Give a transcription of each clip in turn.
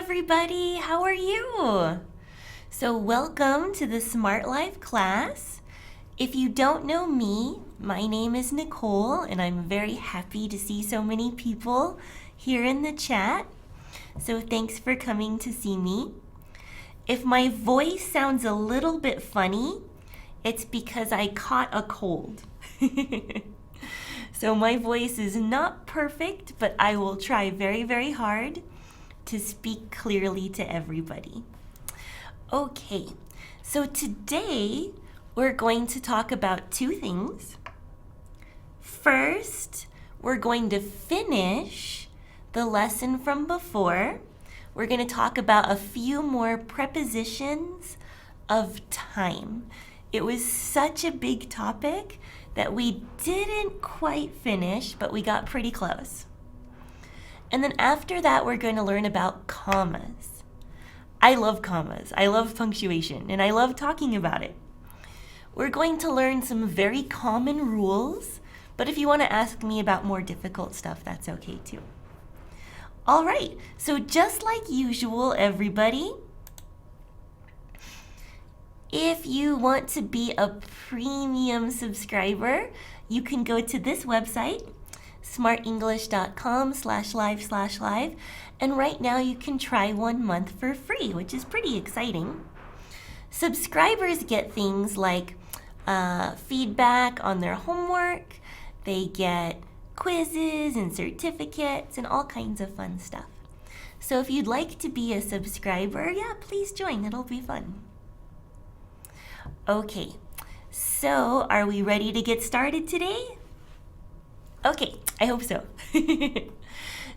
everybody. How are you? So welcome to the Smrt Life class. If you don't know me, my name is Nicole, and I'm very happy to see so many people here in the chat. So thanks for coming to see me. If my voice sounds a little bit funny, it's because I caught a cold. So my voice is not perfect, but I will try very, very hard to speak clearly to everybody. Okay, so today we're going to talk about two things. First, we're going to finish the lesson from before. We're going to talk about a few more prepositions of time. It was such a big topic that we didn't quite finish, but we got pretty close. And then after that, we're going to learn about commas. I love commas, I love punctuation, and I love talking about it. We're going to learn some very common rules, but if you want to ask me about more difficult stuff, that's okay too. All right, so just like usual, everybody, if you want to be a premium subscriber, you can go to this website, smartenglish.com/live/live, and right now you can try 1 month for free, which is pretty exciting. Subscribers get things like feedback on their homework, they get quizzes and certificates and all kinds of fun stuff. So if you'd like to be a subscriber, yeah, please join, it'll be fun. Okay, so are we ready to get started today? Okay, I hope so.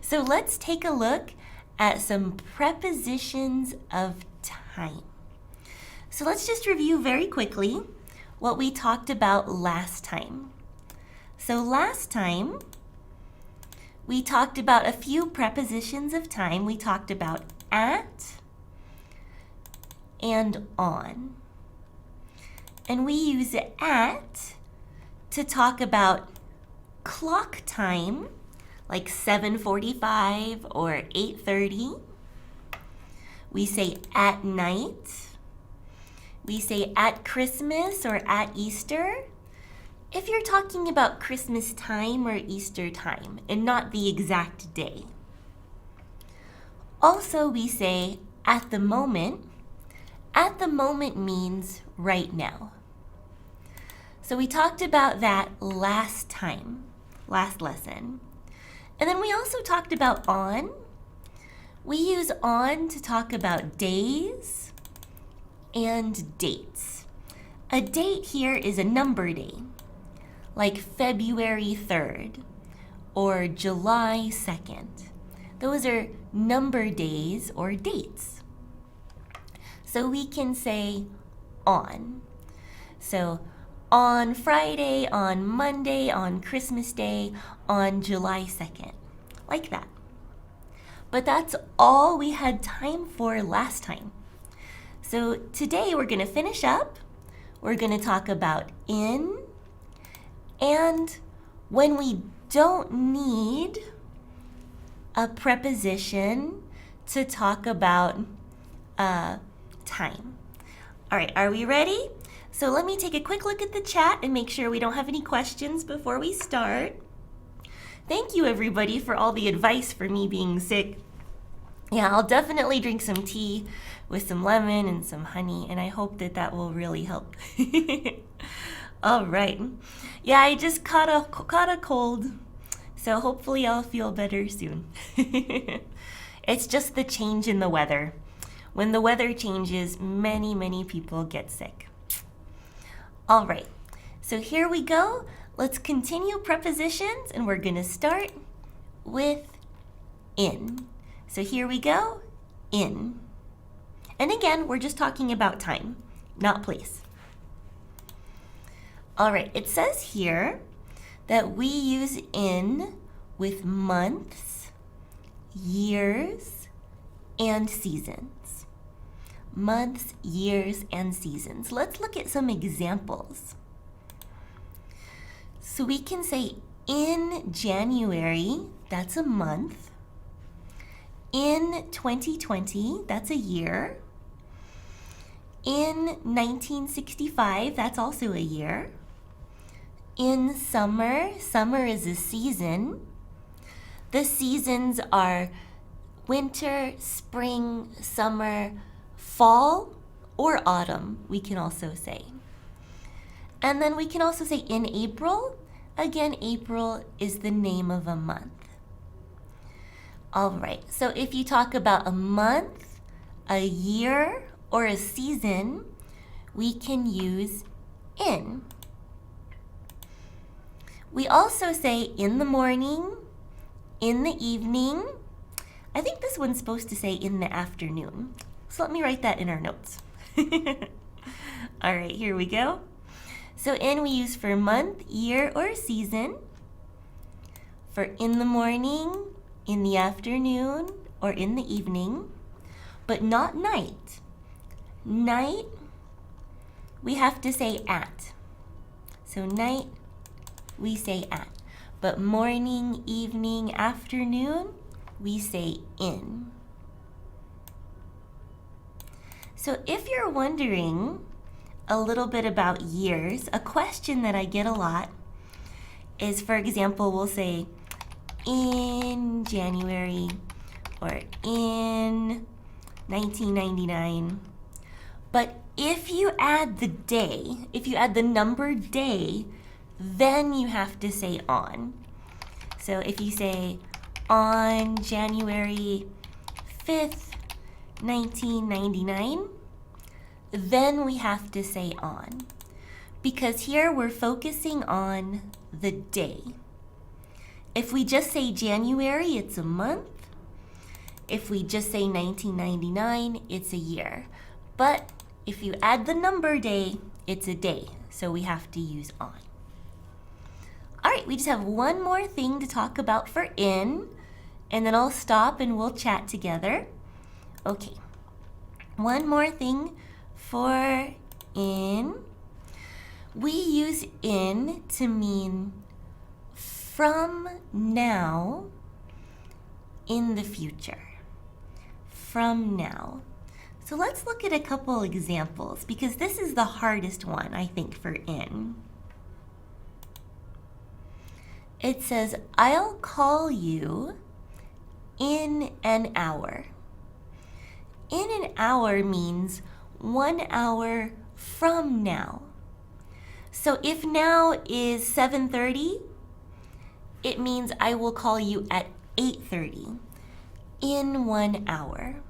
So let's take a look at some prepositions of time. So let's just review very quickly what we talked about last time. So last time, we talked about a few prepositions of time. We talked about at and on. And we use at to talk about clock time, like 7:45 or 8:30. We say at night. We say at Christmas or at Easter, if you're talking about Christmas time or Easter time and not the exact day. Also, we say at the moment. At the moment means right now. So we talked about that last time, last lesson. And then we also talked about on. We use on to talk about days and dates. A date here is a number day, like February 3rd or July 2nd. Those are number days or dates. So we can say on. So on Friday, on Monday, on Christmas Day, on July 2nd, like that. But that's all we had time for last time. So today we're going to finish up. We're going to talk about in and when we don't need a preposition to talk about time. All right, are we ready? So let me take a quick look at the chat and make sure we don't have any questions before we start. Thank you, everybody, for all the advice for me being sick. Yeah, I'll definitely drink some tea with some lemon and some honey, and I hope that that will really help. All right. Yeah, I just caught a cold, so hopefully I'll feel better soon. It's just the change in the weather. When the weather changes, many people get sick. All right, so here we go. Let's continue prepositions, and we're going to start with in. So here we go, in. And again, we're just talking about time, not place. All right, it says here that we use in with months, years, and seasons. Months, years, and seasons. Let's look at some examples. So we can say in January, that's a month. In 2020, that's a year. In 1965, that's also a year. In summer, summer is a season. The seasons are winter, spring, summer, fall, or autumn, we can also say. And then we can also say in April. Again, April is the name of a month. All right, so if you talk about a month, a year, or a season, we can use in. We also say in the morning, in the evening. I think this one's supposed to say in the afternoon. So let me write that in our notes. All right, here we go. So in we use for month, year, or season. For in the morning, in the afternoon, or in the evening, but not night. Night, we have to say at. So night, we say at. But morning, evening, afternoon, we say in. So if you're wondering a little bit about years, a question that I get a lot is, for example, we'll say in January or in 1999. But if you add the day, if you add the number day, then you have to say on. So if you say on January 5th, 1999, then we have to say on. Because here we're focusing on the day. If we just say January, it's a month. If we just say 1999, it's a year. But if you add the number day, it's a day. So we have to use on. All right, we just have one more thing to talk about for in, and then I'll stop and we'll chat together. Okay, one more thing for in. We use in to mean from now in the future. From now. So let's look at a couple examples because this is the hardest one, I think, for in. It says, I'll call you in an hour. In an hour means 1 hour from now. So if now is 7:30, it means I will call you at 8:30 in 1 hour.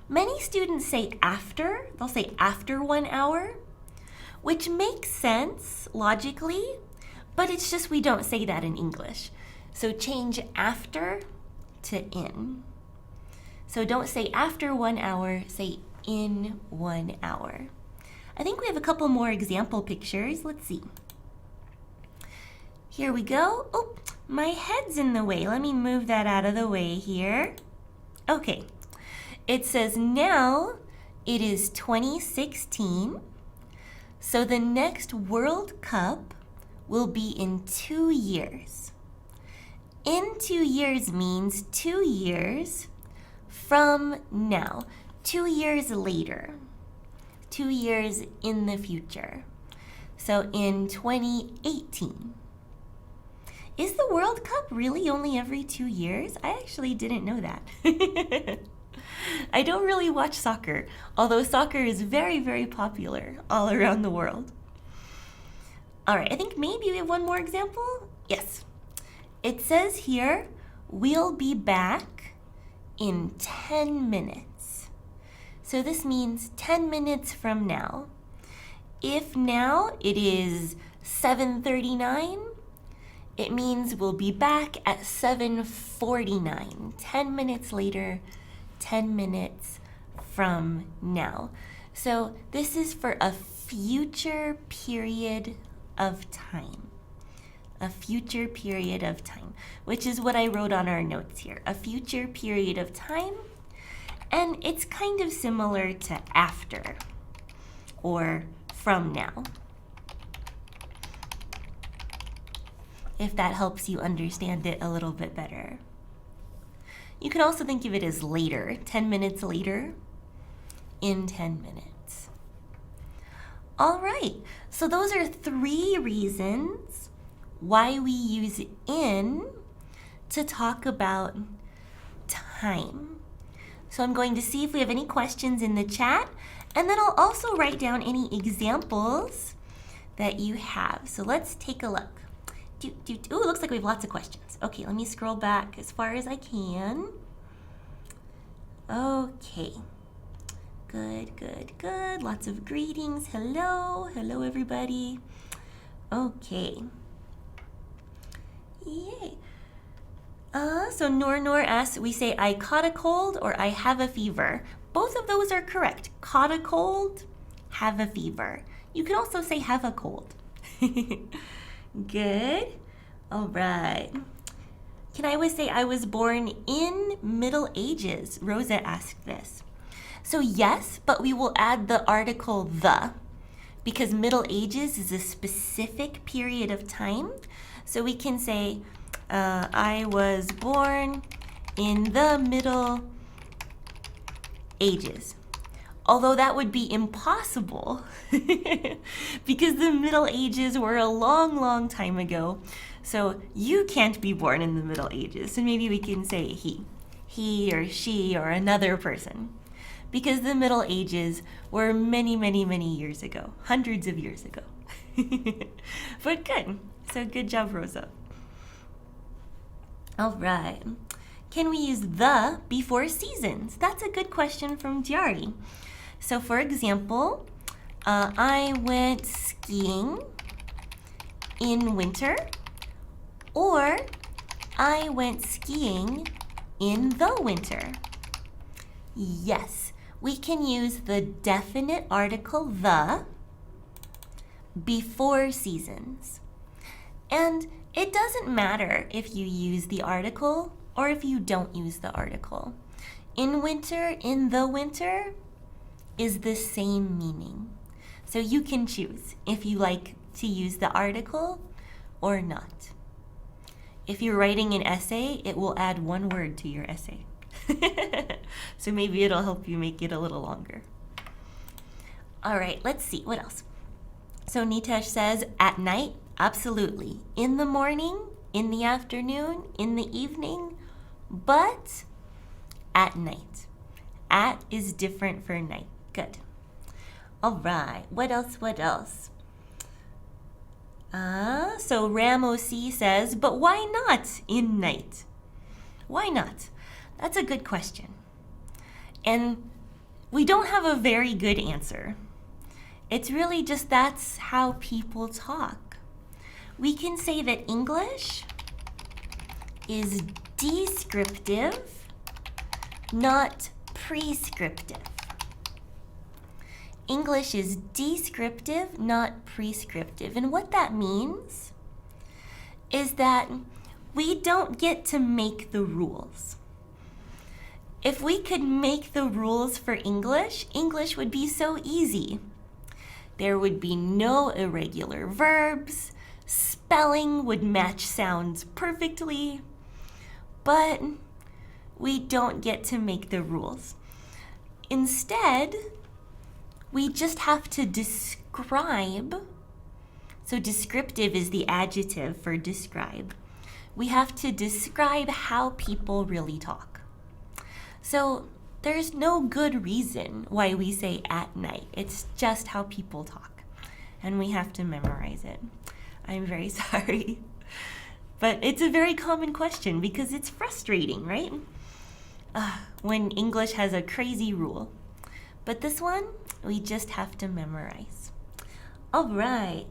Many students say after. They'll say after 1 hour, which makes sense logically, but it's just we don't say that in English. So change after to in. So don't say after 1 hour, say in 1 hour. I think we have a couple more example pictures. Let's see. Here we go. Oh, my head's in the way. Let me move that out of the way here. Okay. It says now it is 2016. So the next World Cup will be in 2 years. In 2 years means 2 years from now. 2 years later. 2 years in the future. So in 2018. Is the World Cup really only every 2 years? I actually didn't know that. I don't really watch soccer, although soccer is very, very popular all around the world. All right, I think maybe we have one more example. Yes. It says here, we'll be back in 10 minutes. So this means 10 minutes from now. If now it is 7:39, it means we'll be back at 7:49. 10 minutes later, 10 minutes from now. So this is for a future period of time. A future period of time, which is what I wrote on our notes here. A future period of time, and it's kind of similar to after or from now, if that helps you understand it a little bit better. You can also think of it as later, 10 minutes later, in 10 minutes. All right, so those are 3 reasons why we use in to talk about time. So I'm going to see if we have any questions in the chat, and then I'll also write down any examples that you have. So let's take a look. Ooh, it looks like we have lots of questions. Okay, let me scroll back as far as I can. Okay. Good. Lots of greetings. Hello everybody. Okay. Yay. So Nor asks, we say I caught a cold or I have a fever. Both of those are correct. Caught a cold, have a fever. You can also say have a cold. Good. All right. Can I always say I was born in Middle Ages? Rosa asked this. So yes, but we will add the article the, because Middle Ages is a specific period of time. So we can say, I was born in the Middle Ages. Although that would be impossible because the Middle Ages were a long time ago. So you can't be born in the Middle Ages. So maybe we can say he or she or another person, because the Middle Ages were many years ago, hundreds of years ago. But good. So good job, Rosa. All right. Can we use the before seasons? That's a good question from Diari. So for example, I went skiing in winter, or I went skiing in the winter. Yes, we can use the definite article the before seasons. And it doesn't matter if you use the article or if you don't use the article. In winter, in the winter is the same meaning. So you can choose if you like to use the article or not. If you're writing an essay, it will add 1 word to your essay. So maybe it'll help you make it a little longer. All right, let's see, what else? So Nitesh says, at night, absolutely. In the morning, in the afternoon, in the evening, but at night. At is different for night. Good. All right, what else? So Ramo C says, but why not in night? Why not? That's a good question. And we don't have a very good answer. It's really just that's how people talk. We can say that English is descriptive, not prescriptive. English is descriptive, not prescriptive. And what that means is that we don't get to make the rules. If we could make the rules for English, English would be so easy. There would be no irregular verbs, spelling would match sounds perfectly, but we don't get to make the rules. Instead, we just have to describe. So descriptive is the adjective for describe. We have to describe how people really talk. So there's no good reason why we say at night. It's just how people talk. And we have to memorize it. I'm very sorry. But it's a very common question because it's frustrating, right? When English has a crazy rule. But this one, we just have to memorize. All right,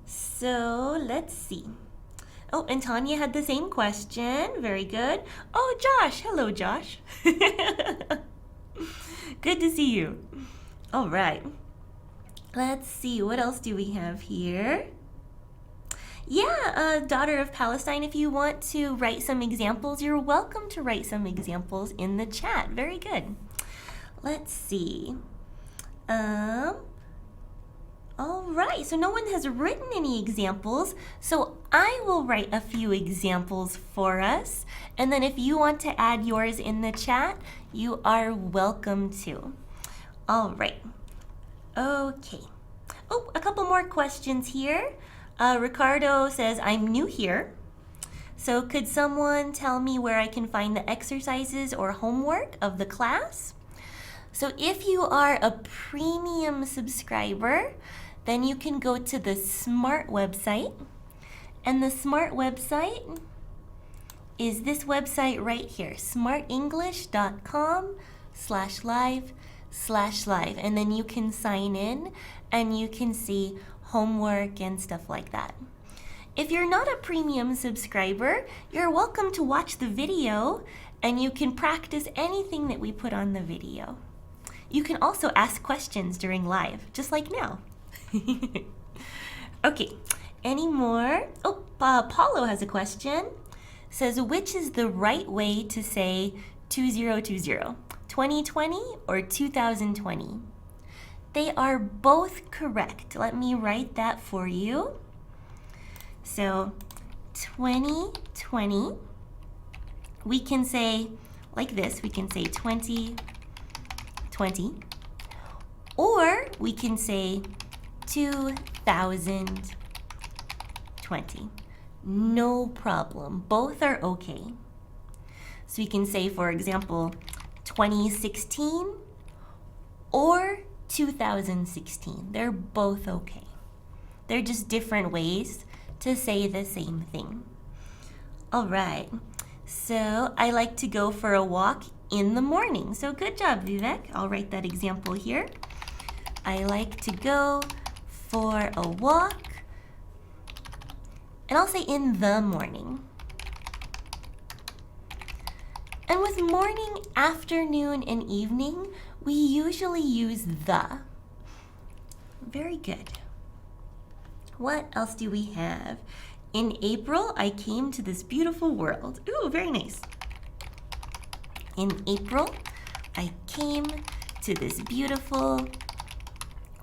so let's see. Oh, and Tanya had the same question. Very good. Oh, Josh. Hello, Josh. Good to see you. All right. Let's see. What else do we have here? Yeah, daughter of Palestine, if you want to write some examples, you're welcome to write some examples in the chat. Very good. Let's see. All right, so no one has written any examples, so I will write a few examples for us, and then if you want to add yours in the chat, you are welcome to. All right. Okay. Oh, a couple more questions here. Ricardo says, I'm new here. So could someone tell me where I can find the exercises or homework of the class? So if you are a premium subscriber, then you can go to the Smrt website. And the Smrt website is this website right here, smartenglish.com/live/live. And then you can sign in and you can see homework and stuff like that. If you're not a premium subscriber, you're welcome to watch the video and you can practice anything that we put on the video. You can also ask questions during live, just like now. Okay, any more? Oh, Paulo has a question. Says, which is the right way to say 2020, 2020 or 2020? They are both correct. Let me write that for you. So 2020, we can say like this, we can say 2020, or we can say 2020. No problem, both are okay. So we can say, for example, 2016 or 2016. They're both okay. They're just different ways to say the same thing. All right, so I like to go for a walk in the morning. So good job, Vivek. I'll write that example here. I like to go for a walk, and I'll say in the morning. And with morning, afternoon, and evening, we usually use the. Very good. What else do we have? In April, I came to this beautiful world. Ooh, very nice. In April, I came to this beautiful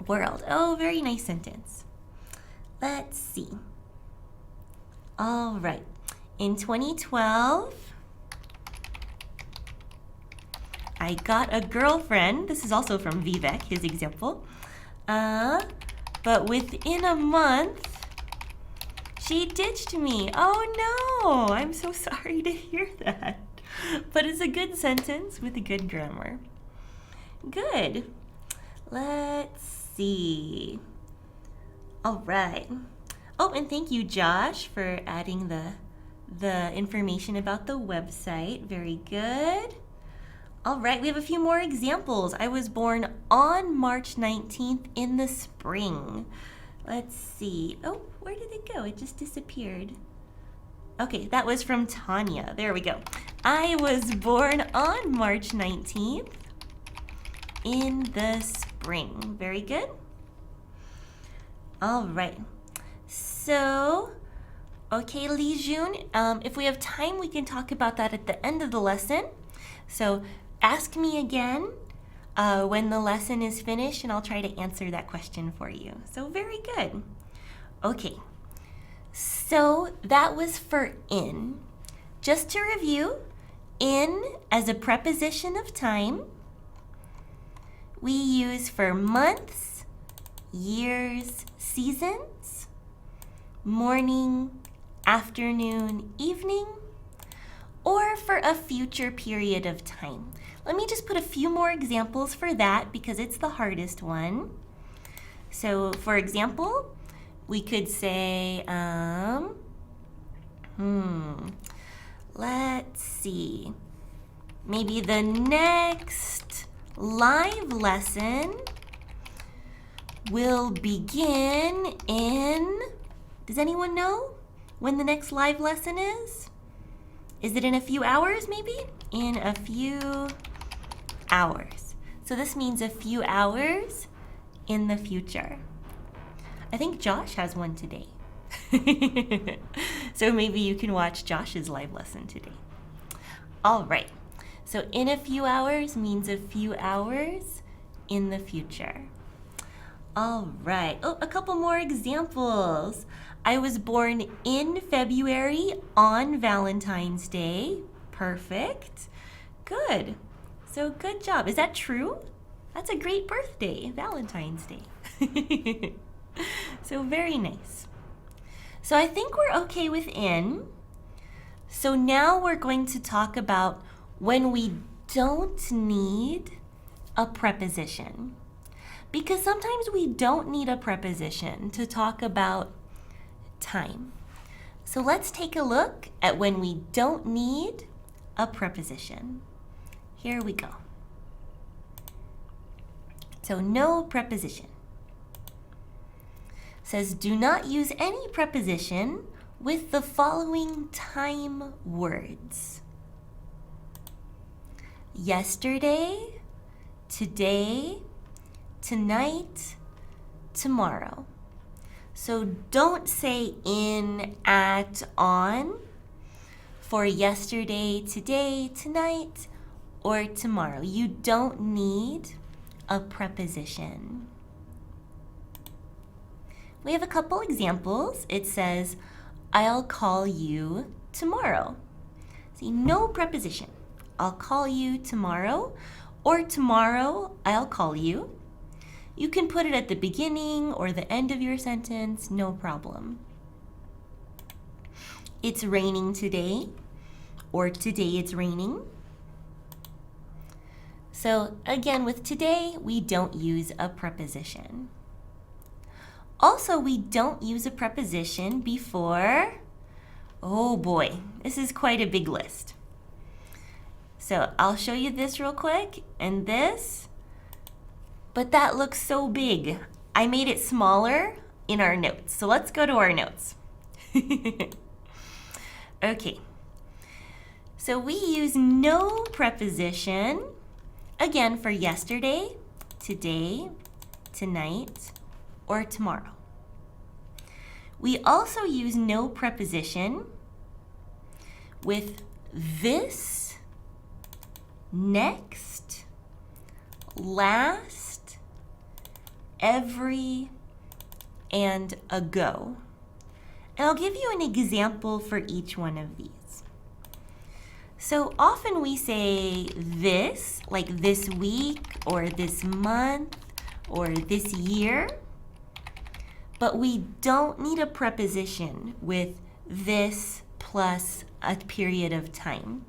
world. Oh, very nice sentence. Let's see. All right. In 2012, I got a girlfriend. This is also from Vivek, his example. But within a month, she ditched me. Oh no, I'm so sorry to hear that. But it's a good sentence with a good grammar. Good. Let's see. All right. Oh, and thank you, Josh, for adding the information about the website. Very good. All right, we have a few more examples. I was born on March 19th in the spring. Let's see. Oh, where did it go? It just disappeared. Okay, that was from Tanya. There we go. I was born on March 19th in the spring. Very good. All right. So, okay, Li Jun, if we have time, we can talk about that at the end of the lesson. So ask me again when the lesson is finished, and I'll try to answer that question for you. So very good. Okay, so that was for in. Just to review, in as a preposition of time, we use for months, years, seasons, morning, afternoon, evening, or for a future period of time. Let me just put a few more examples for that because it's the hardest one. So, for example, we could say, let's see, maybe the next live lesson will begin in, does anyone know when the next live lesson is? Is it in a few hours, maybe? In a few hours. So this means a few hours in the future. I think Josh has one today. So maybe you can watch Josh's live lesson today. All right. So in a few hours means a few hours in the future. All right. Oh, a couple more examples. I was born in February on Valentine's Day. Perfect. Good. So good job. Is that true? That's a great birthday, Valentine's Day. So very nice. So I think we're okay with in. So now we're going to talk about when we don't need a preposition. Because sometimes we don't need a preposition to talk about time. So let's take a look at when we don't need a preposition. Here we go. So no preposition. Says do not use any preposition with the following time words. Yesterday, today, tonight, tomorrow. So don't say in, at, on for yesterday, today, tonight, or tomorrow. You don't need a preposition. We have a couple examples. It says, I'll call you tomorrow. See, no preposition. I'll call you tomorrow, or tomorrow I'll call you. You can put it at the beginning or the end of your sentence, no problem. It's raining today, or today it's raining. So again, with today, we don't use a preposition. Also, we don't use a preposition before, oh boy, this is quite a big list. So I'll show you this real quick, and this, but that looks so big. I made it smaller in our notes. So let's go to our notes. Okay. So we use no preposition, again, for yesterday, today, tonight, or tomorrow. We also use no preposition with this, next, last, every, and ago. And I'll give you an example for each one of these. So often we say this, like this week, or this month, or this year, but we don't need a preposition with this plus a period of time.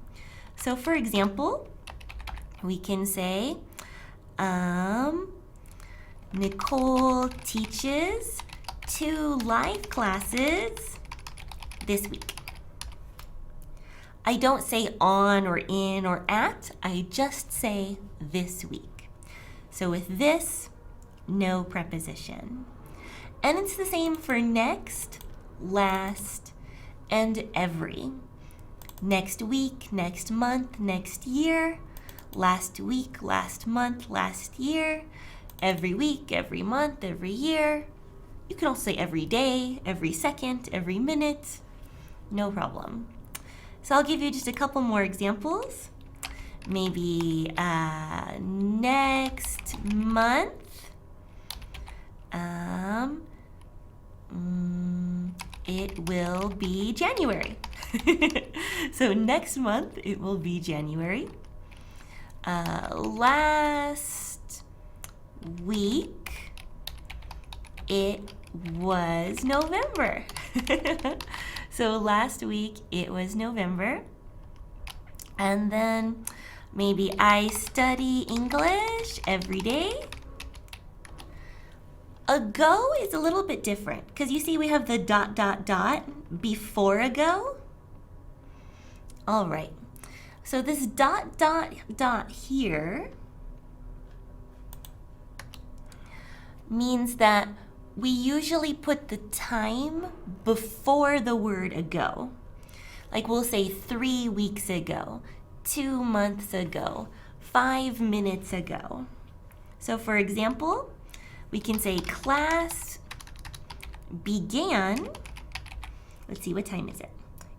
So for example, we can say, Nicole teaches 2 live classes this week. I don't say on or in or at, I just say this week. So with this, no preposition. And it's the same for next, last, and every. Next week, next month, next year, last week, last month, last year, every week, every month, every year. You can also say every day, every second, every minute, no problem. So I'll give you just a couple more examples. Maybe next month, it will be January. So next month, it will be January. Last week, it was November. So last week, it was November. And then maybe I study English every day. Ago is a little bit different because you see we have the ... before ago. All right. So this ... here means that we usually put the time before the word ago. Like we'll say 3 weeks ago, 2 months ago, 5 minutes ago. So for example, we can say class began. Let's see, what time is it?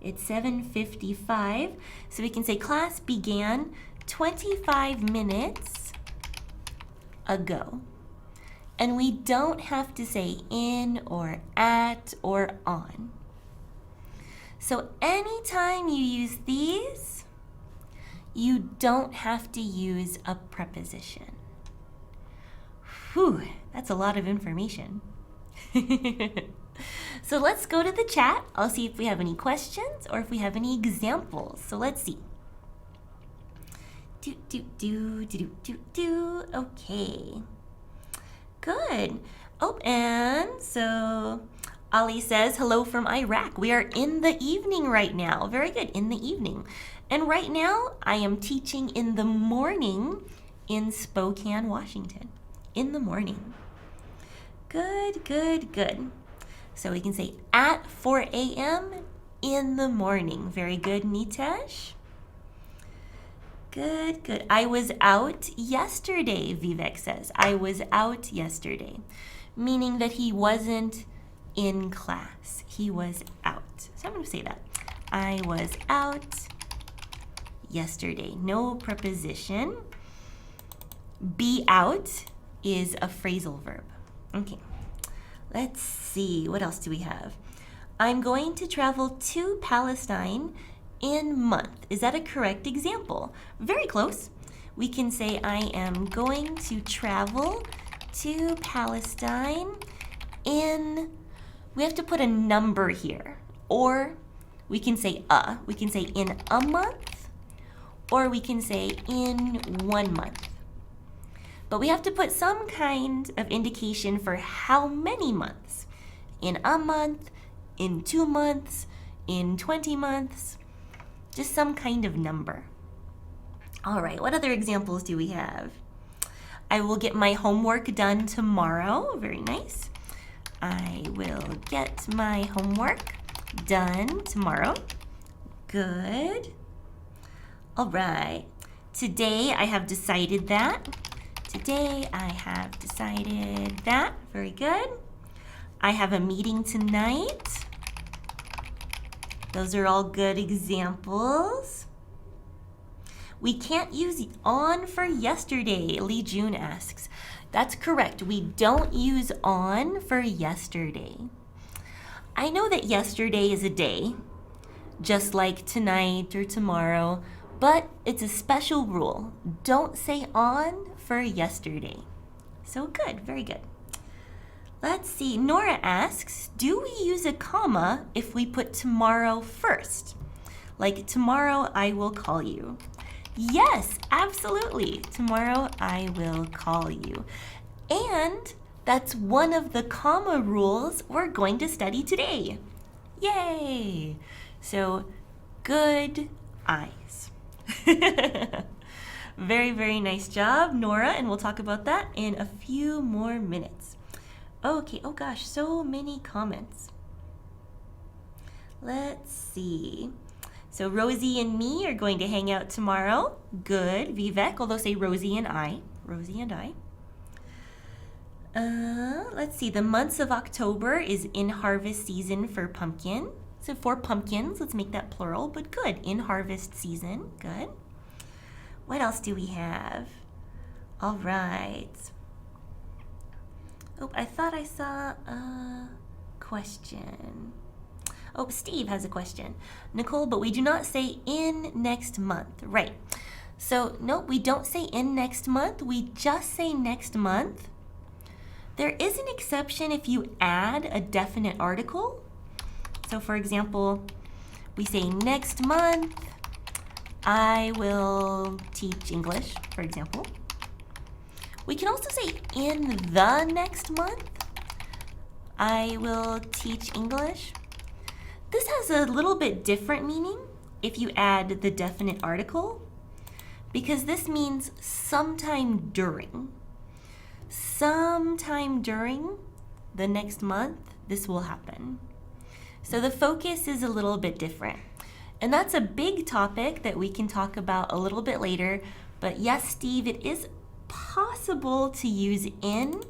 It's 7:55. So we can say class began 25 minutes ago. And we don't have to say in or at or on. So anytime you use these, you don't have to use a preposition. Whew, that's a lot of information. So let's go to the chat. I'll see if we have any questions or if we have any examples. So let's see. Okay. Good. Oh, and so Ali says, hello from Iraq. We are in the evening right now. Very good, in the evening. And right now, I am teaching in the morning in Spokane, Washington. In the morning. Good, good, good. So we can say at 4 a.m. in the morning. Very good, Nitesh. Good, good. I was out yesterday, Vivek says. I was out yesterday, meaning that he wasn't in class. He was out. So I'm going to say that. I was out yesterday. No preposition. Be out is a phrasal verb. Okay. Let's see. What else do we have? I'm going to travel to Palestine in month. Is that a correct example? Very close. We can say I am going to travel to Palestine in, we have to put a number here, or we can say in a month, or we can say in 1 month. But we have to put some kind of indication for how many months. In a month, in 2 months, in 20 months. Just some kind of number. All right, what other examples do we have? I will get my homework done tomorrow. Very nice. I will get my homework done tomorrow. Good. All right. Today I have decided that. Today I have decided that. Very good. I have a meeting tonight. Those are all good examples. We can't use on for yesterday, Lee June asks. That's correct. We don't use on for yesterday. I know that yesterday is a day, just like tonight or tomorrow, but it's a special rule. Don't say on for yesterday. So good, very good. Let's see, Nora asks, do we use a comma if we put tomorrow first? Like tomorrow I will call you. Yes, absolutely. Tomorrow I will call you. And that's one of the comma rules we're going to study today. Yay! So, good eyes. Very, very nice job, Nora, and we'll talk about that in a few more minutes. Okay, oh gosh, so many comments. Let's see. So Rosie and me are going to hang out tomorrow. Good, Vivek, although say Rosie and I. Rosie and I. Let's see, the months of October is in harvest season for pumpkin. So for pumpkins, let's make that plural, but good, in harvest season, good. What else do we have? All right. Oh, I thought I saw a question. Oh, Steve has a question. Nicole, but we do not say in next month. Right. So, nope, we don't say in next month. We just say next month. There is an exception if you add a definite article. So, for example, we say next month, I will teach English, for example. We can also say in the next month, I will teach English. This has a little bit different meaning if you add the definite article, because this means sometime during. Sometime during the next month, this will happen. So the focus is a little bit different. And that's a big topic that we can talk about a little bit later. But yes, Steve, it is possible to use in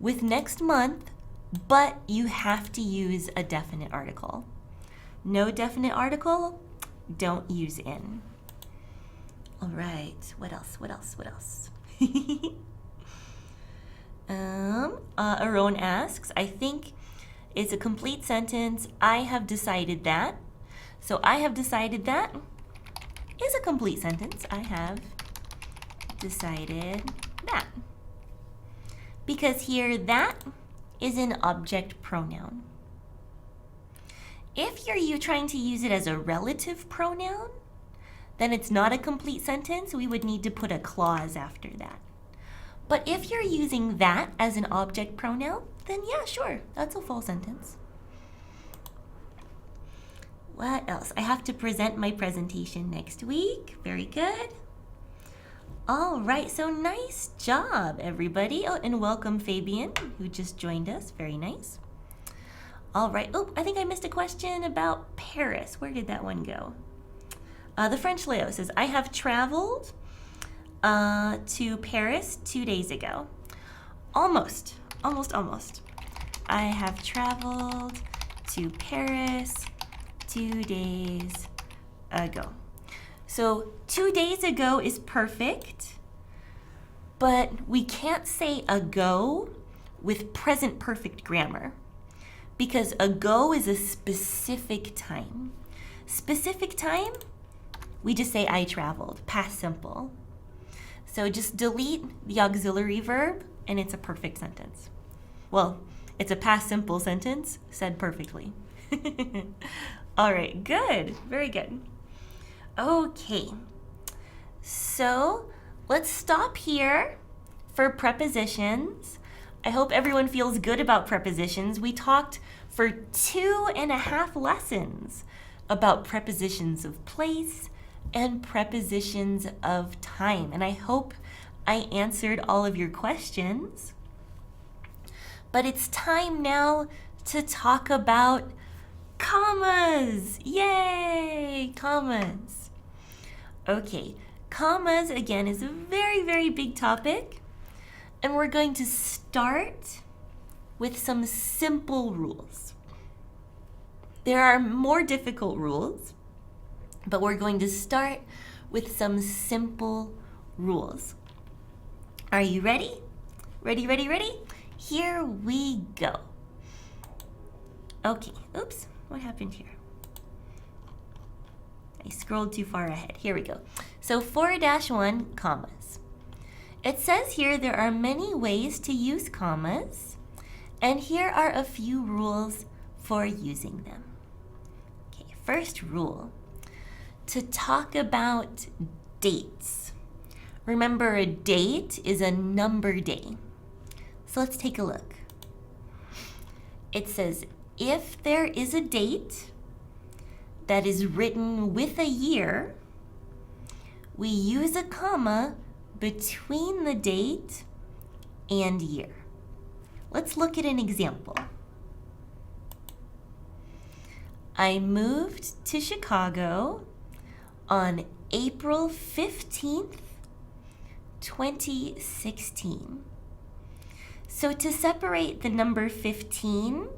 with next month, but you have to use a definite article. No definite article, don't use in. All right, what else? Aaron asks, I think it's a complete sentence. I have decided that. So I have decided that is a complete sentence. I have decided that. Because here, that is an object pronoun. If you're trying to use it as a relative pronoun, then it's not a complete sentence. We would need to put a clause after that. But if you're using that as an object pronoun, then yeah, sure, that's a full sentence. What else? I have to present my presentation next week. Very good. All right, so nice job, everybody. Oh, and welcome Fabian, who just joined us. Very nice. All right. Oh, I think I missed a question about Paris. Where did that one go? The French Leo says, I have traveled to Paris 2 days ago. Almost. I have traveled to Paris 2 days ago. So 2 days ago is perfect, but we can't say ago with present perfect grammar because ago is a specific time. Specific time, we just say I traveled, past simple. So just delete the auxiliary verb and it's a perfect sentence. Well, it's a past simple sentence said perfectly. All right, good, very good. Okay, so let's stop here for prepositions. I hope everyone feels good about prepositions. We talked for 2.5 lessons about prepositions of place and prepositions of time. And I hope I answered all of your questions. But it's time now to talk about commas. Yay, commas. Okay, commas again is a very, very big topic. And we're going to start with some simple rules. There are more difficult rules, but we're going to start with some simple rules. Are you ready? Ready? Here we go. Okay, oops, what happened here? I scrolled too far ahead. Here we go. So 4-1, commas. It says here there are many ways to use commas, and here are a few rules for using them. Okay, first rule, to talk about dates. Remember, a date is a number day. So let's take a look. It says, if there is a date that is written with a year, we use a comma between the date and year. Let's look at an example. I moved to Chicago on April 15th, 2016. So to separate the number 15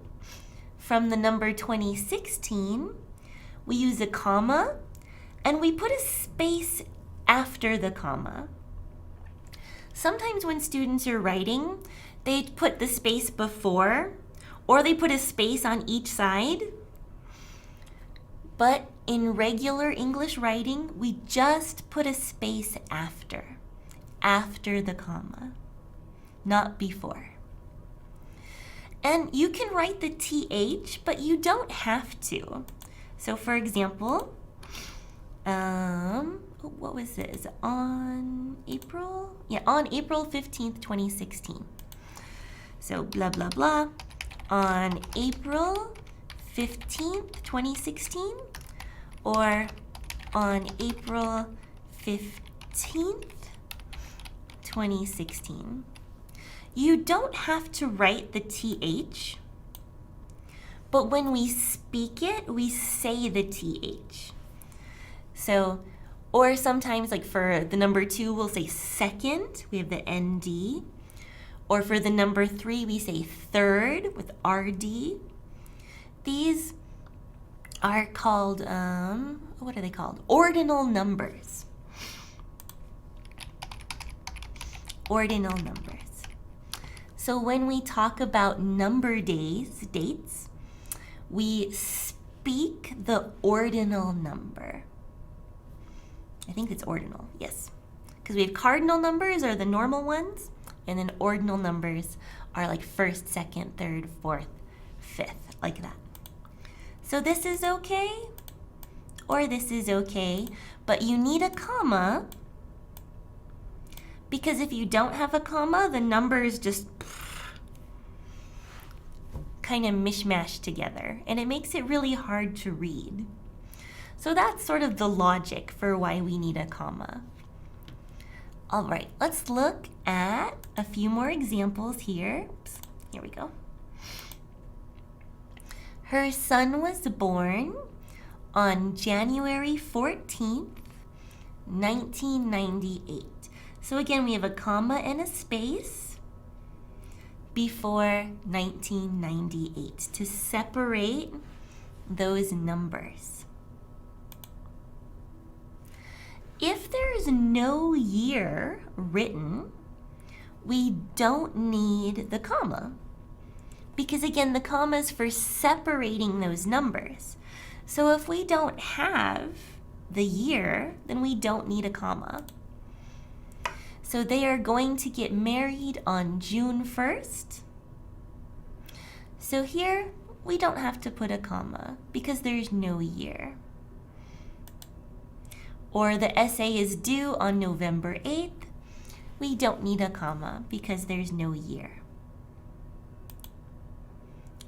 from the number 2016, we use a comma and we put a space after the comma. Sometimes when students are writing, they put the space before or they put a space on each side. But in regular English writing, we just put a space after the comma, not before. And you can write the TH, but you don't have to. So for example, what was this? On April 15th, 2016. So blah, blah, blah. On April 15th, 2016, or on April 15th, 2016. You don't have to write the TH, but when we speak it, we say the TH. So, or sometimes like for the number 2, we'll say second, we have the ND. Or for the number 3, we say third with RD. These are called, what are they called? Ordinal numbers. Ordinal numbers. So when we talk about number days, dates, we speak the ordinal number. I think it's ordinal, yes. Because we have cardinal numbers are the normal ones, and then ordinal numbers are like first, second, third, fourth, fifth, like that. So this is okay, or this is okay, but you need a comma, because if you don't have a comma, the numbers just kind of mishmash together, and it makes it really hard to read. So that's sort of the logic for why we need a comma. All right, let's look at a few more examples here. Oops, here we go. Her son was born on January 14th, 1998. So again, we have a comma and a space before 1998 to separate those numbers. If there's no year written, we don't need the comma. Because again, the comma is for separating those numbers. So if we don't have the year, then we don't need a comma. So they are going to get married on June 1st. So here, we don't have to put a comma because there's no year. Or the essay is due on November 8th. We don't need a comma because there's no year.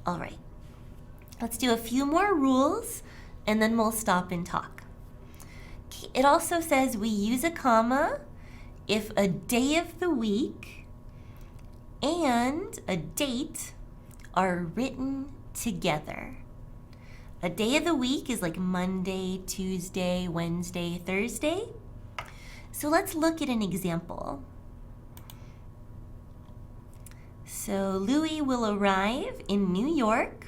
All right, let's do a few more rules and then we'll stop and talk. It also says we use a comma if a day of the week and a date are written together. A day of the week is like Monday, Tuesday, Wednesday, Thursday. So let's look at an example. So Louis will arrive in New York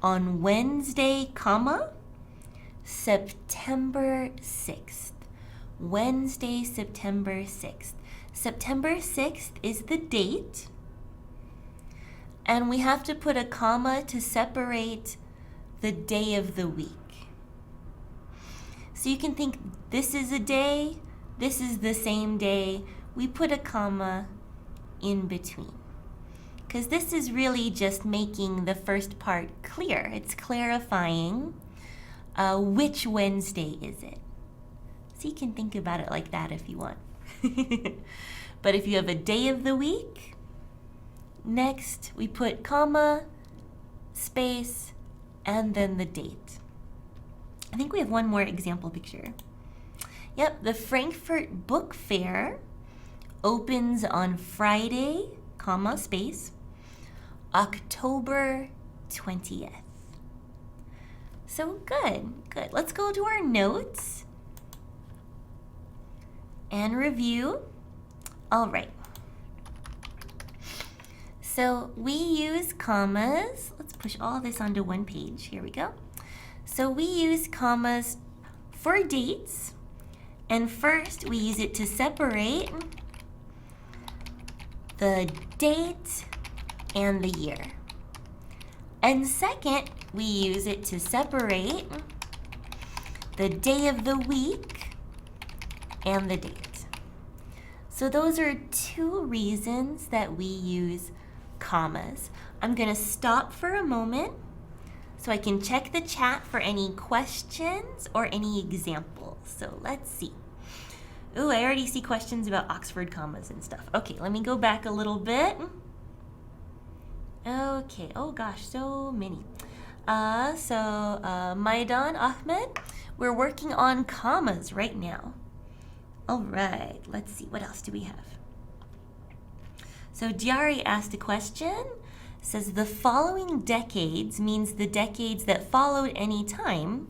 on Wednesday, comma, September 6th. Wednesday, September 6th. September 6th is the date. And we have to put a comma to separate the day of the week. So you can think this is a day, this is the same day. We put a comma in between. Because this is really just making the first part clear. It's clarifying which Wednesday is it. So you can think about it like that if you want. But if you have a day of the week, next we put comma, space, and then the date. I think we have one more example picture. Yep, the Frankfurt Book Fair opens on Friday, comma, space, October 20th. So good. Let's go to our notes and review. All right. So we use commas. Let's push all this onto one page. Here we go. So we use commas for dates. And first we use it to separate the date and the year. And second, we use it to separate the day of the week and the date. So those are two reasons that we use commas. I'm going to stop for a moment so I can check the chat for any questions or any examples. So let's see. Ooh, I already see questions about Oxford commas and stuff. Okay, let me go back a little bit. Okay, oh gosh, so many. Maidan Ahmed, we're working on commas right now. All right, let's see, what else do we have? So Diari asked a question, says the following decades means the decades that followed any time,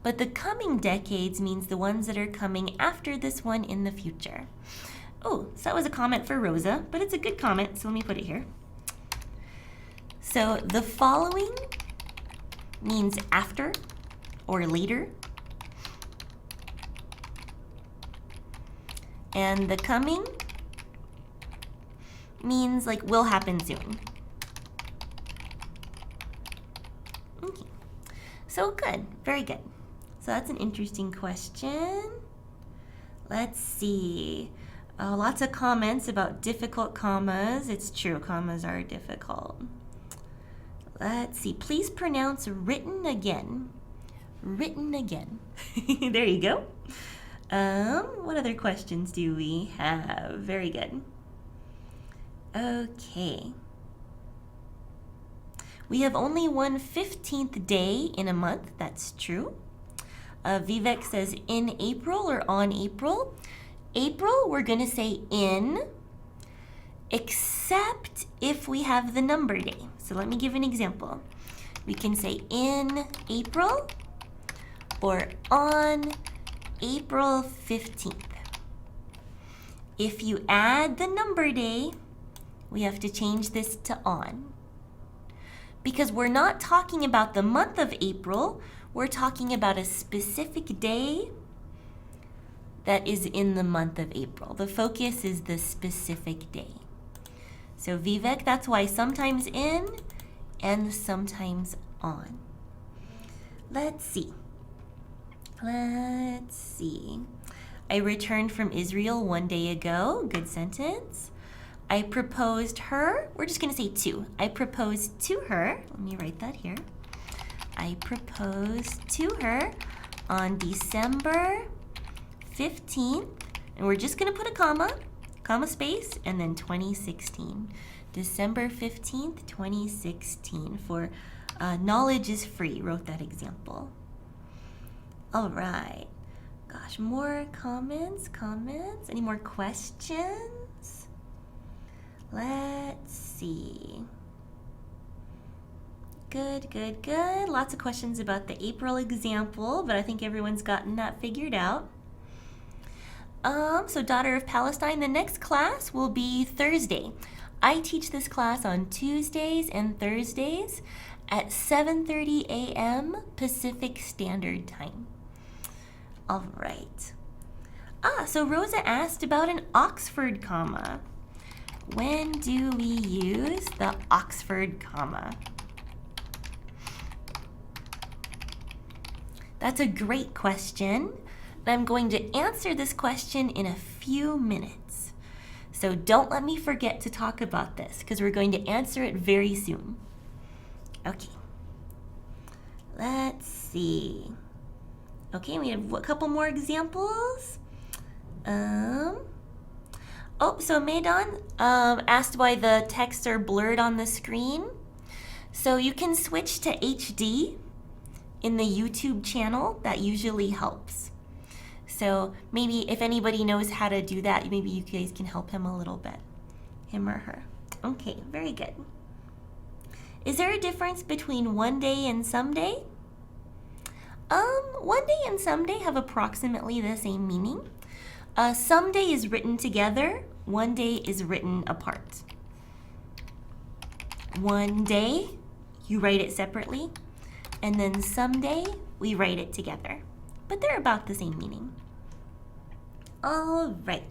but the coming decades means the ones that are coming after this one in the future. Oh, so that was a comment for Rosa, but it's a good comment, so let me put it here. So the following means after or later. And the coming means like will happen soon. Okay, so good, very good. So that's an interesting question. Let's see. Lots of comments about difficult commas. It's true, commas are difficult. Let's see. Please pronounce written again. Written again. There you go. What other questions do we have? Very good. Okay. We have only one 15th day in a month. That's true. Vivek says in April or on April. April, we're going to say in, except if we have the number day. So let me give an example. We can say in April or on April 15th. If you add the number day, we have to change this to on. Because we're not talking about the month of April, we're talking about a specific day that is in the month of April. The focus is the specific day. So Vivek, that's why sometimes in and sometimes on. Let's see. Let's see. I returned from Israel 1 day ago. Good sentence. I proposed her. We're just going to say to. I proposed to her. Let me write that here. I proposed to her on December 15th, and we're just going to put a comma space, and then 2016. December 15th, 2016 for knowledge is free. Wrote that example. All right. Gosh, more comments? Any more questions? Let's see. Good. Lots of questions about the April example, but I think everyone's gotten that figured out. So Daughter of Palestine, the next class will be Thursday. I teach this class on Tuesdays and Thursdays at 7:30 a.m. Pacific Standard Time. All right. So Rosa asked about an Oxford comma. When do we use the Oxford comma? That's a great question. I'm going to answer this question in a few minutes. So don't let me forget to talk about this because we're going to answer it very soon. Okay. Let's see. Okay, we have a couple more examples. So Maidan asked why the texts are blurred on the screen. So you can switch to HD in the YouTube channel. That usually helps. So maybe if anybody knows how to do that, maybe you guys can help him a little bit. Him or her. Okay, very good. Is there a difference between one day and someday? One day and someday have approximately the same meaning. Someday is written together. One day is written apart. One day, you write it separately. And then someday, we write it together. But they're about the same meaning. All right.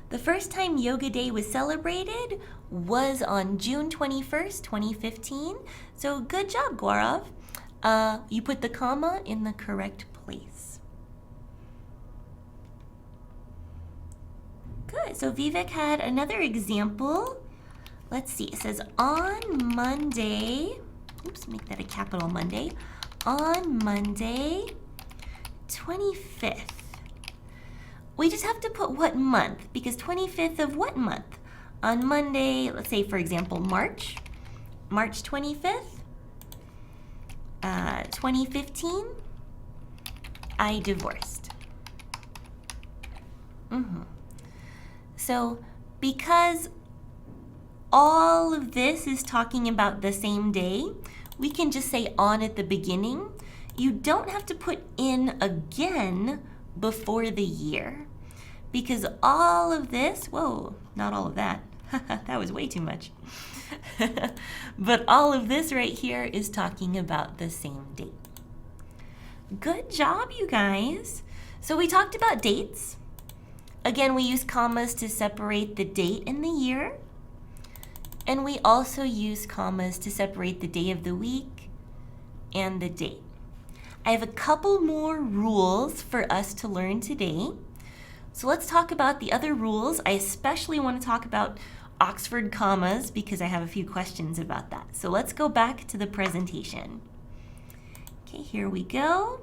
The first time Yoga Day was celebrated was on June 21st, 2015. So good job, Gaurav. You put the comma in the correct place. Good. So Vivek had another example. Let's see. It says on Monday. Oops, make that a capital Monday. On Monday, 25th. We just have to put what month, because 25th of what month? On Monday, let's say, for example, March 25th, 2015, I divorced. So, because all of this is talking about the same day, we can just say on at the beginning. You don't have to put in again before the year, because all of this, whoa, not all of that, that was way too much. But all of this right here is talking about the same date. Good job, you guys. So we talked about dates. Again, we use commas to separate the date and the year. And we also use commas to separate the day of the week and the date. I have a couple more rules for us to learn today. So let's talk about the other rules. I especially want to talk about Oxford commas because I have a few questions about that. So let's go back to the presentation. Okay, here we go.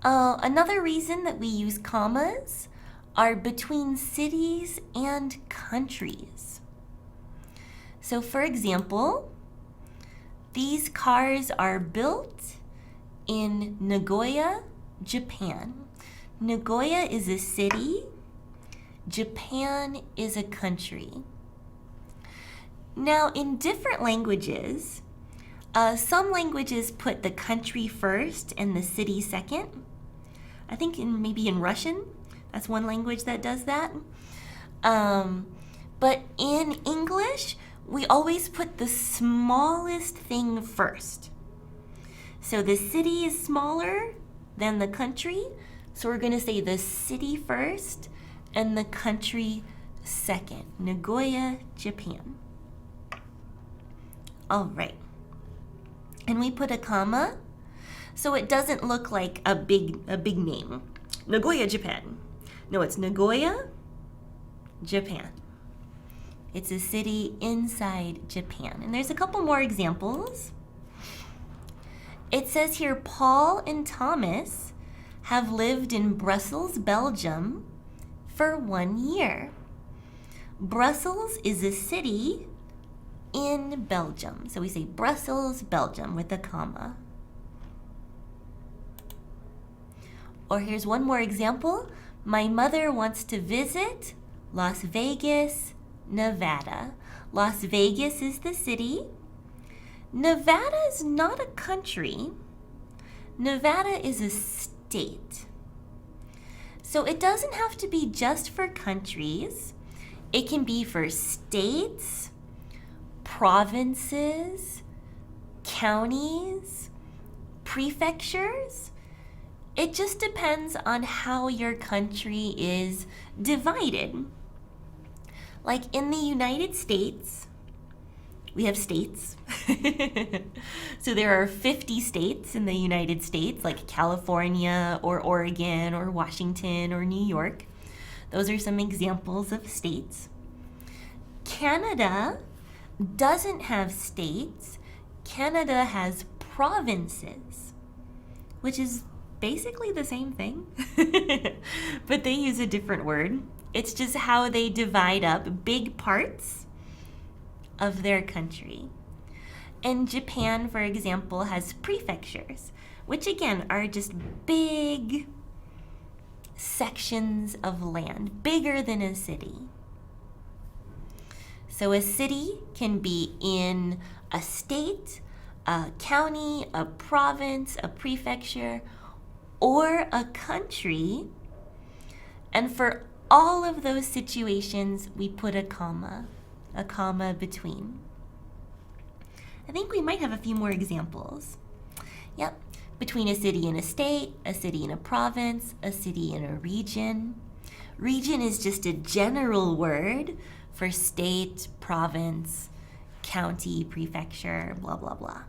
Another reason that we use commas are between cities and countries. So for example, these cars are built in Nagoya, Japan. Nagoya is a city. Japan is a country. Now, in different languages, some languages put the country first and the city second. I think maybe in Russian, that's one language that does that. But in English, we always put the smallest thing first. So the city is smaller than the country, so we're going to say the city first and the country second. Nagoya, Japan. All right. And we put a comma so it doesn't look like a big name. Nagoya, Japan. No, it's Nagoya, Japan. It's a city inside Japan. And there's a couple more examples. It says here, Paul and Thomas have lived in Brussels, Belgium for 1 year. Brussels is a city in Belgium. So we say Brussels, Belgium with a comma. Or here's one more example. My mother wants to visit Las Vegas, Nevada. Las Vegas is the city. Nevada is not a country. Nevada is a state. So it doesn't have to be just for countries. It can be for states, provinces, counties, prefectures. It just depends on how your country is divided. Like in the United States, we have states. So there are 50 states in the United States, like California or Oregon or Washington or New York. Those are some examples of states. Canada doesn't have states. Canada has provinces, which is basically the same thing, but they use a different word. It's just how they divide up big parts of their country. And Japan, for example, has prefectures, which again are just big sections of land, bigger than a city. So a city can be in a state, a county, a province, a prefecture, or a country. And for all of those situations, we put a comma between. I think we might have a few more examples. Yep, between a city and a state, a city and a province, a city and a region. Region is just a general word for state, province, county, prefecture, blah, blah, blah.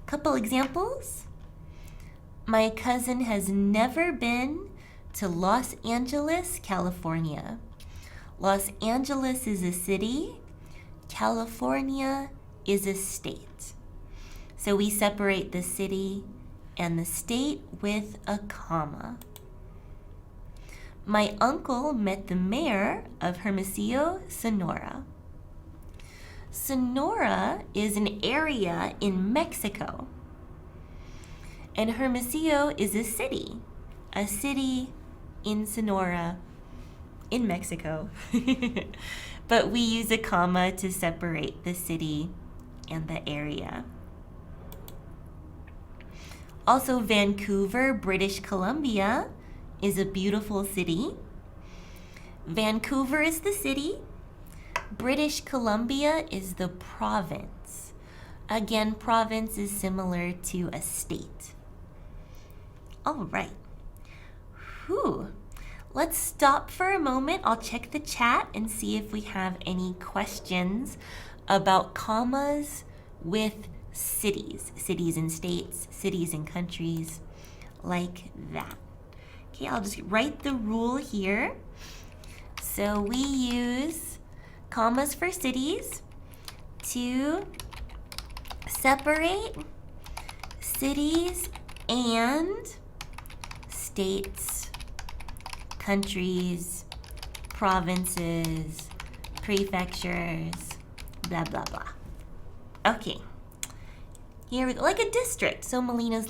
Couple examples. My cousin has never been to Los Angeles, California. Los Angeles is a city. California is a state. So we separate the city and the state with a comma. My uncle met the mayor of Hermosillo, Sonora. Sonora is an area in Mexico. And Hermosillo is a city in Sonora, in Mexico. But we use a comma to separate the city and the area. Also, Vancouver, British Columbia is a beautiful city. Vancouver is the city. British Columbia is the province. Again, province is similar to a state. All right. Whew. let's stop for a moment. I'll check the chat and see if we have any questions about commas with cities. Cities and states, cities and countries, like that. Okay, I'll just write the rule here. So we use commas for cities to separate cities and states, countries, provinces, prefectures, blah, blah, blah. Okay, here we go, like a district. So Melina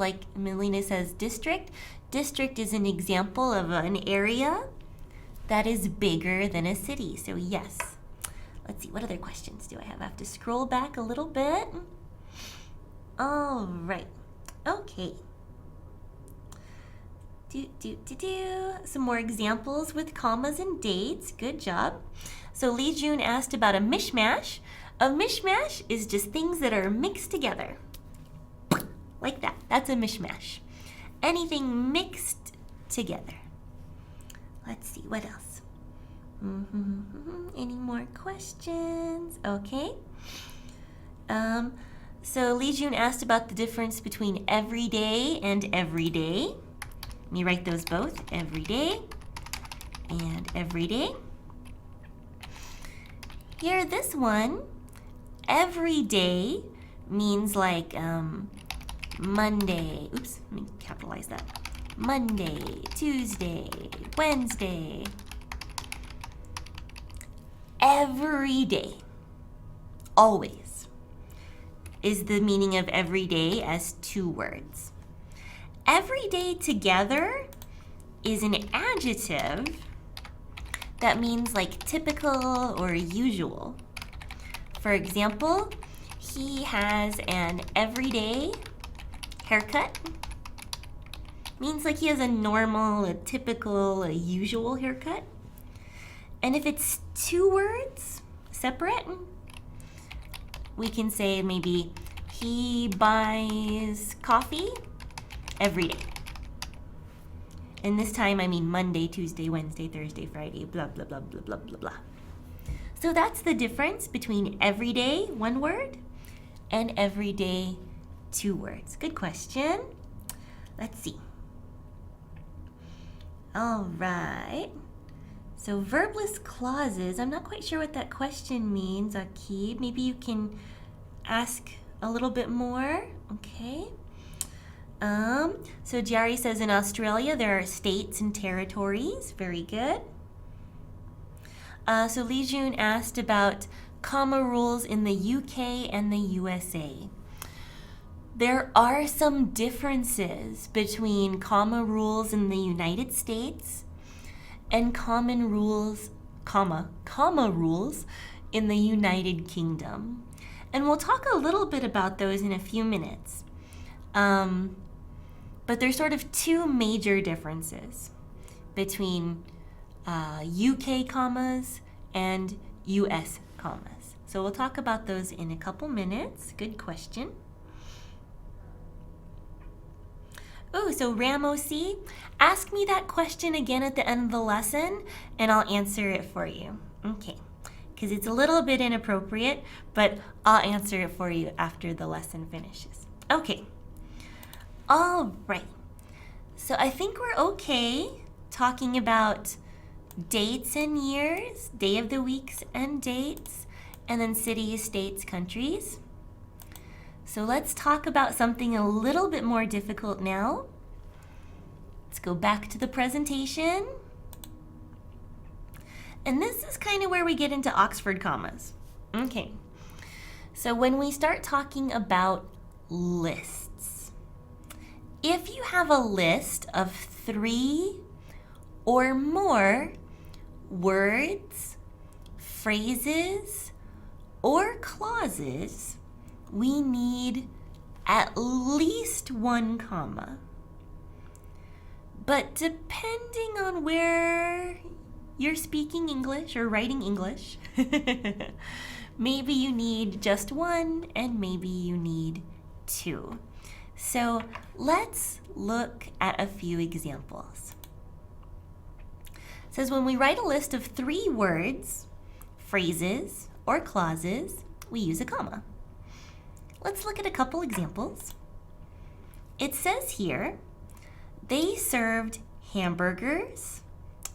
says district. District is an example of an area that is bigger than a city. So yes. Let's see, what other questions do I have? I have to scroll back a little bit. All right, okay. Some more examples with commas and dates. Good job. So Lee Jun asked about a mishmash. A mishmash is just things that are mixed together. Like that. That's a mishmash. Anything mixed together. Let's see, what else? Any more questions? Okay. So Lee Jun asked about the difference between everyday and everyday. Let me write those both. Everyday and everyday. Here, this one, everyday means like Monday. Oops, let me capitalize that. Monday, Tuesday, Wednesday. Every day, always, is the meaning of every day as 2 words. Every day together is an adjective that means like typical or usual. For example, he has an everyday haircut. Means like he has a normal, a typical, a usual haircut. And if it's 2 words, separate, we can say maybe he buys coffee every day. And this time I mean Monday, Tuesday, Wednesday, Thursday, Friday, blah, blah, blah, blah, blah, blah, blah. So that's the difference between everyday, 1 word, and everyday, 2 words. Good question. Let's see. All right. So verbless clauses, I'm not quite sure what that question means, Akib. Maybe you can ask a little bit more. Okay. So Jari says in Australia there are states and territories. Very good. So Lee Jun asked about comma rules in the UK and the USA. There are some differences between comma rules in the United States and comma rules in the United Kingdom. And we'll talk a little bit about those in a few minutes. But there's sort of 2 major differences between UK commas and US commas. So we'll talk about those in a couple minutes. Good question. Oh, so Ramosi, ask me that question again at the end of the lesson and I'll answer it for you. Okay, because it's a little bit inappropriate, but I'll answer it for you after the lesson finishes. Okay, all right. So I think we're okay talking about dates and years, day of the weeks and dates, and then cities, states, countries. So let's talk about something a little bit more difficult now. Let's go back to the presentation. And this is kind of where we get into Oxford commas. Okay, so when we start talking about lists, if you have a list of 3 or more words, phrases, or clauses, we need at least 1 comma. But depending on where you're speaking English or writing English, maybe you need just 1 and maybe you need 2. So let's look at a few examples. It says when we write a list of 3 words, phrases, or clauses, we use a comma. Let's look at a couple examples. It says here, they served hamburgers,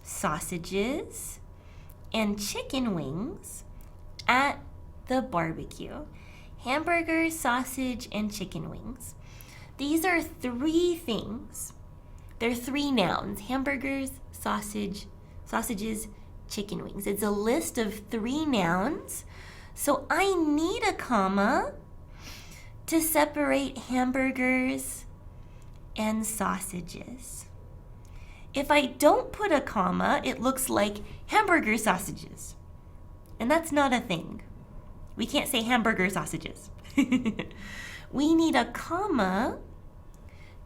sausages, and chicken wings at the barbecue. Hamburgers, sausage, and chicken wings. These are 3 things. They're 3 nouns. Hamburgers, sausages, chicken wings. It's a list of 3 nouns. So I need a comma to separate hamburgers and sausages. If I don't put a comma, it looks like hamburger sausages. And that's not a thing. We can't say hamburger sausages. We need a comma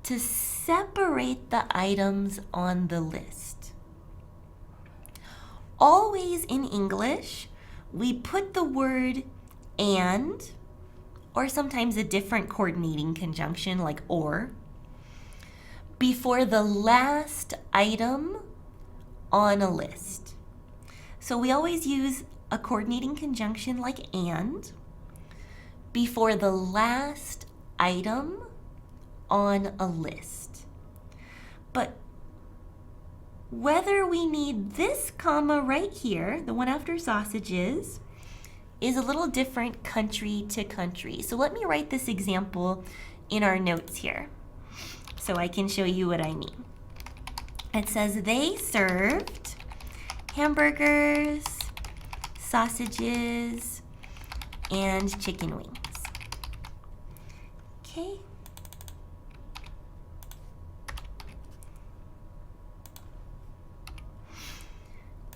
to separate the items on the list. Always in English, we put the word and, or sometimes a different coordinating conjunction like or, before the last item on a list. So we always use a coordinating conjunction like and before the last item on a list. But whether we need this comma right here, the one after sausages, is a little different country to country. So let me write this example in our notes here so I can show you what I mean. It says they served hamburgers, sausages, and chicken wings. Okay.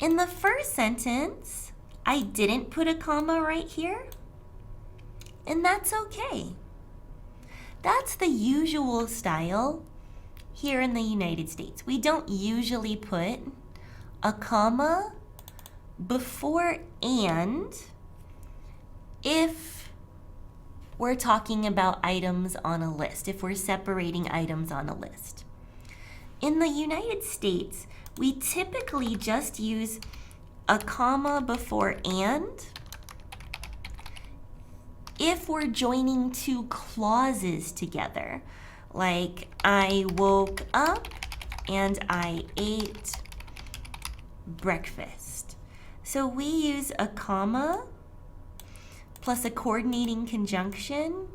In the first sentence, I didn't put a comma right here, and that's okay. That's the usual style here in the United States. We don't usually put a comma before and if we're talking about items on a list, if we're separating items on a list. In the United States, we typically just use a comma before and if we're joining 2 clauses together, like I woke up and I ate breakfast. So we use a comma plus a coordinating conjunction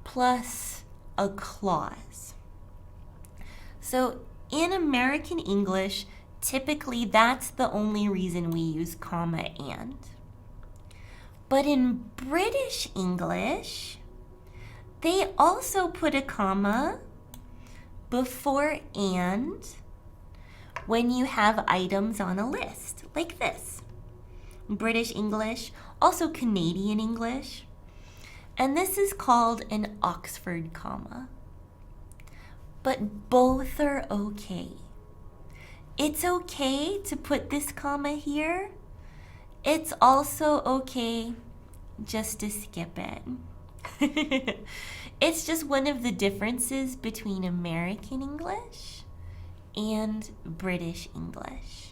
plus a clause. So in American English, typically that's the only reason we use comma and. But in British English, they also put a comma before and when you have items on a list, like this. British English, also Canadian English. And this is called an Oxford comma. But both are okay. It's okay to put this comma here. It's also okay just to skip it. It's just one of the differences between American English and British English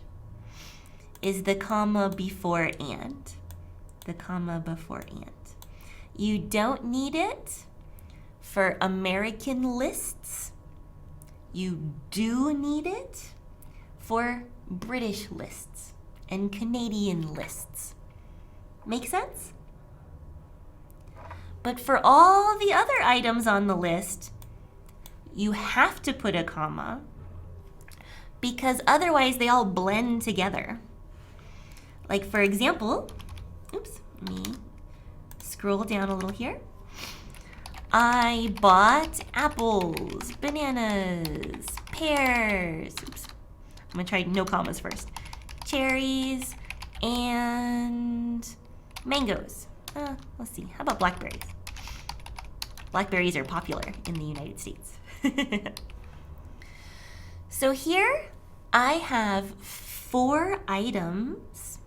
is the comma before and. The comma before and. You don't need it for American lists. You do need it for British lists and Canadian lists. Make sense? But for all the other items on the list, you have to put a comma because otherwise they all blend together. Like for example, oops, let me scroll down a little here. I bought apples, bananas, pears, oops, I'm gonna try no commas first, cherries, and mangoes. Let's see, how about blackberries? Blackberries are popular in the United States. So here I have 4 items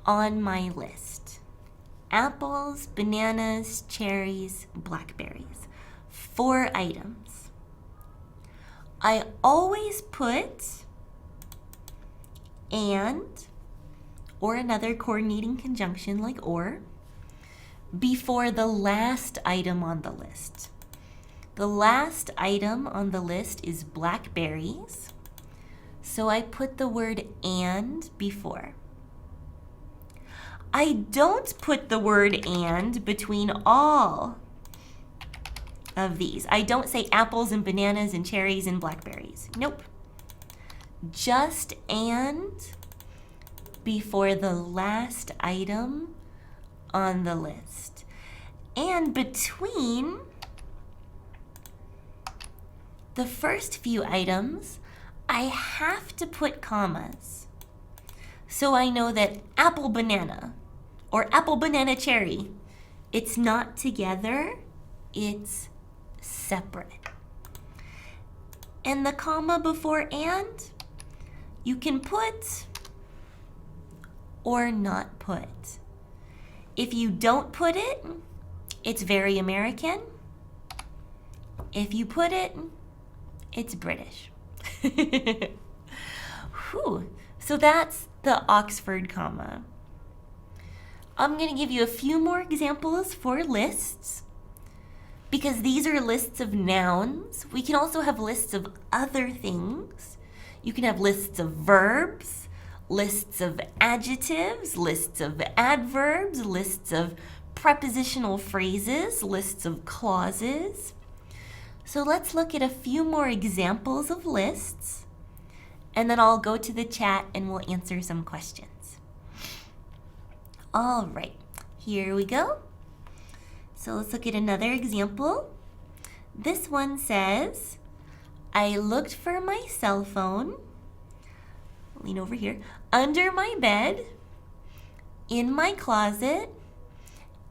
on my list. Apples, bananas, cherries, blackberries. 4 items. I always put and, or another coordinating conjunction like or, before the last item on the list. The last item on the list is blackberries, so I put the word and before. I don't put the word and between all of these. I don't say apples and bananas and cherries and blackberries. Nope. Just and before the last item on the list. And between the first few items, I have to put commas. So I know that apple banana or apple banana cherry, it's not together, it's separate. And the comma before and, you can put or not put. If you don't put it, it's very American. If you put it, it's British. Whew. So that's the Oxford comma. I'm going to give you a few more examples for lists, because these are lists of nouns. We can also have lists of other things. You can have lists of verbs, lists of adjectives, lists of adverbs, lists of prepositional phrases, lists of clauses. So let's look at a few more examples of lists, and then I'll go to the chat and we'll answer some questions. All right, here we go. So let's look at another example. This one says, I looked for my cell phone, lean over here, under my bed, in my closet,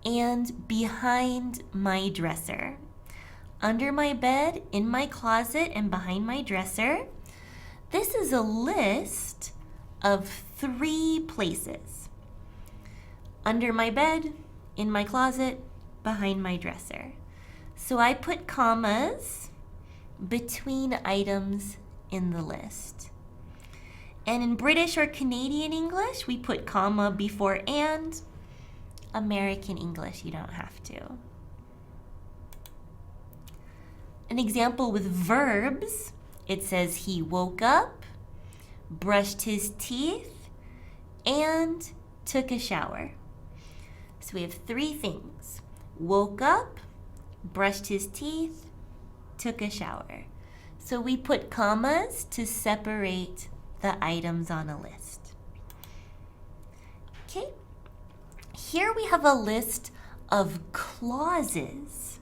and behind my dresser. Under my bed, in my closet, and behind my dresser. This is a list of 3 places. Under my bed, in my closet, behind my dresser. So I put commas between items in the list. And in British or Canadian English, we put comma before and. American English, you don't have to. An example with verbs, it says he woke up, brushed his teeth, and took a shower. So we have 3 things. Woke up, brushed his teeth, took a shower. So we put commas to separate the items on a list. Okay, here we have a list of clauses.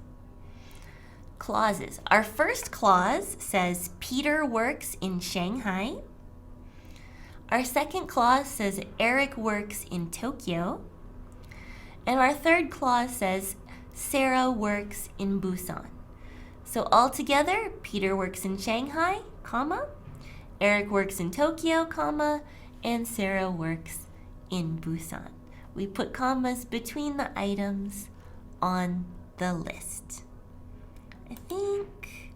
Clauses. Our first clause says Peter works in Shanghai. Our second clause says Eric works in Tokyo. And our third clause says Sarah works in Busan. So all together, Peter works in Shanghai, comma, Eric works in Tokyo, comma, and Sarah works in Busan. We put commas between the items on the list. I think,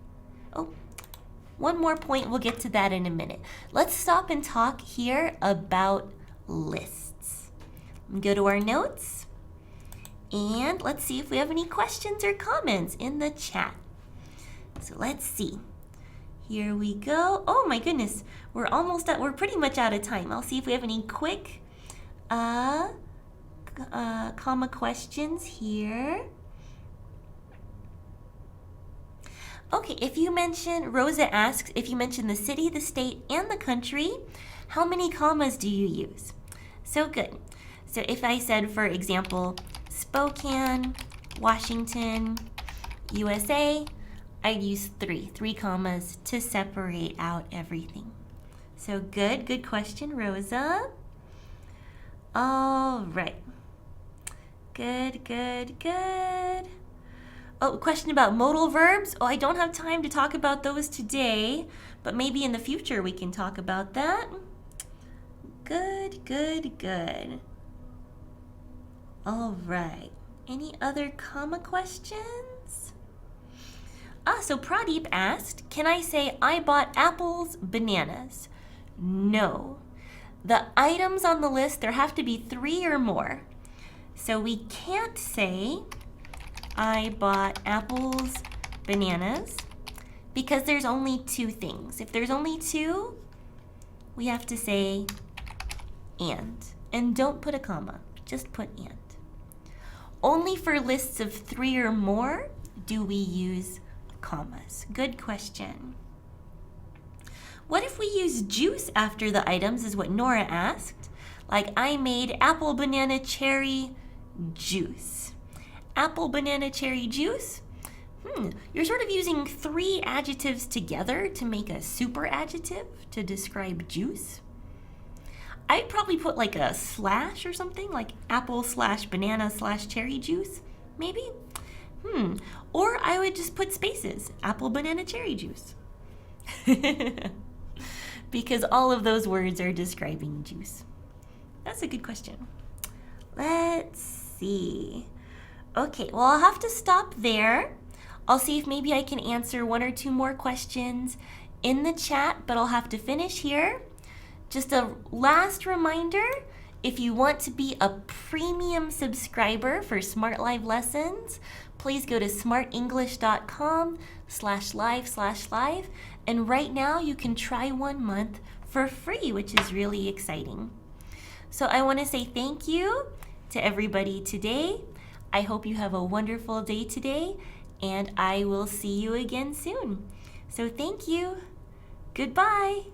one more point, we'll get to that in a minute. Let's stop and talk here about lists. Go to our notes. And let's see if we have any questions or comments in the chat. So let's see. Here we go. Oh my goodness, we're pretty much out of time. I'll see if we have any quick comma questions here. Okay, Rosa asks, if you mention the city, the state, and the country, how many commas do you use? So good. So if I said, for example, Spokane, Washington, USA, I'd use 3 commas to separate out everything. So good question, Rosa. All right. Good. Oh, question about modal verbs. Oh, I don't have time to talk about those today, but maybe in the future we can talk about that. Good. All right. Any other comma questions? So Pradeep asked, can I say I bought apples, bananas? No. The items on the list, there have to be 3 or more. So we can't say, I bought apples, bananas, because there's only 2 things. If there's only 2, we have to say and. And don't put a comma, just put and. Only for lists of 3 or more do we use commas. Good question. What if we use juice after the items, is what Nora asked. Like, I made apple, banana, cherry juice. Apple, banana, cherry juice? You're sort of using 3 adjectives together to make a super adjective to describe juice. I'd probably put like a slash or something, like apple / banana / cherry juice, maybe? Or I would just put spaces, apple, banana, cherry juice. Because all of those words are describing juice. That's a good question. Let's see. Okay, well, I'll have to stop there. I'll see if maybe I can answer 1 or 2 more questions in the chat, but I'll have to finish here. Just a last reminder, if you want to be a premium subscriber for Smrt Live lessons, please go to smartenglish.com/live/live, and right now you can try 1 month for free, which is really exciting. So I want to say thank you to everybody today. I hope you have a wonderful day today, and I will see you again soon. So thank you. Goodbye.